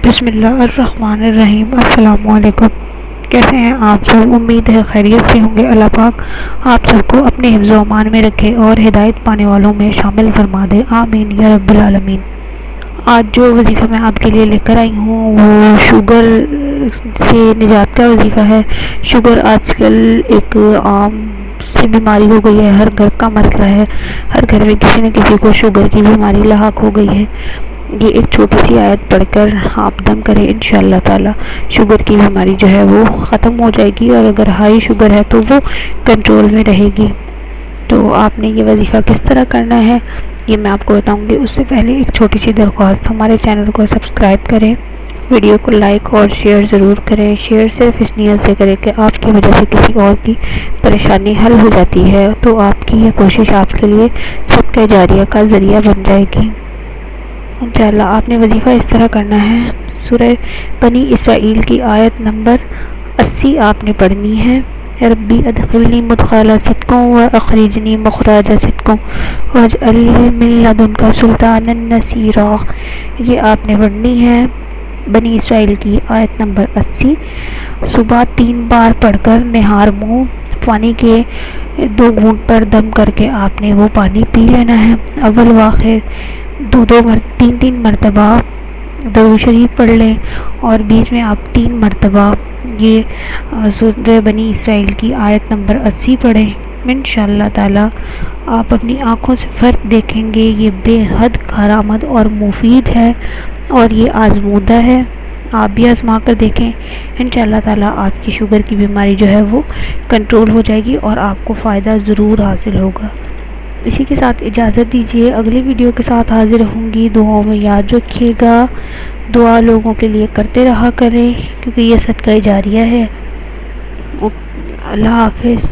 بسم اللہ الرحمن الرحیم۔ السلام علیکم، کیسے ہیں آپ سب؟ امید ہے خیریت سے ہوں گے۔ اللہ پاک آپ سب کو اپنے حفظ و امان میں رکھے اور ہدایت پانے والوں میں شامل فرما دے، آمین یا رب العالمین۔ آج جو وظیفہ میں آپ کے لیے لے کر آئی ہوں وہ شوگر سے نجات کا وظیفہ ہے۔ شوگر آج کل ایک عام سی بیماری ہو گئی ہے، ہر گھر کا مسئلہ ہے، ہر گھر میں کسی نہ کسی کو شوگر کی بیماری لاحق ہو گئی ہے۔ یہ ایک چھوٹی سی آیت پڑھ کر آپ دم کریں، انشاءاللہ تعالی شوگر کی بیماری جو ہے وہ ختم ہو جائے گی، اور اگر ہائی شوگر ہے تو وہ کنٹرول میں رہے گی۔ تو آپ نے یہ وظیفہ کس طرح کرنا ہے یہ میں آپ کو بتاؤں گی۔ اس سے پہلے ایک چھوٹی سی درخواست، ہمارے چینل کو سبسکرائب کریں، ویڈیو کو لائک اور شیئر ضرور کریں۔ شیئر صرف اس نیت سے کریں کہ آپ کی وجہ سے کسی اور کی پریشانی حل ہو جاتی ہے، تو آپ کی یہ کوشش آپ کے لیے صدقہ جاریہ کا ذریعہ بن جائے گی انشاءاللہ۔ آپ نے وظیفہ اس طرح کرنا ہے، سورہ بنی اسرائیل کی آیت نمبر 80 آپ نے پڑھنی ہے۔ ربی ادخلنی مدخل صدق واخرجنی مخرج صدق واجعل لی من لدنک سلطانا نصیرا، یہ آپ نے پڑھنی ہے بنی اسرائیل کی آیت نمبر 80۔ صبح 3 بار پڑھ کر نہار منہ پانی کے 2 گھونٹ پر دم کر کے آپ نے وہ پانی پی لینا ہے۔ اول واخر 3 مرتبہ درود شریف پڑھ لیں، اور بیچ میں آپ 3 مرتبہ یہ سورہ بنی اسرائیل کی آیت نمبر 80 پڑھیں۔ انشاءاللہ تعالی آپ اپنی آنکھوں سے فرق دیکھیں گے۔ یہ بے حد کارآمد اور مفید ہے، اور یہ آزمودہ ہے، آپ بھی آزما کر دیکھیں۔ انشاءاللہ تعالی آپ کی شوگر کی بیماری جو ہے وہ کنٹرول ہو جائے گی، اور آپ کو فائدہ ضرور حاصل ہوگا۔ اسی کے ساتھ اجازت دیجیے، اگلی ویڈیو کے ساتھ حاضر ہوں گی۔ دعاؤں میں یاد رکھیے گا، دعا لوگوں کے لیے کرتے رہا کریں، کیونکہ یہ صدقہ جاریہ ہے۔ اللہ حافظ۔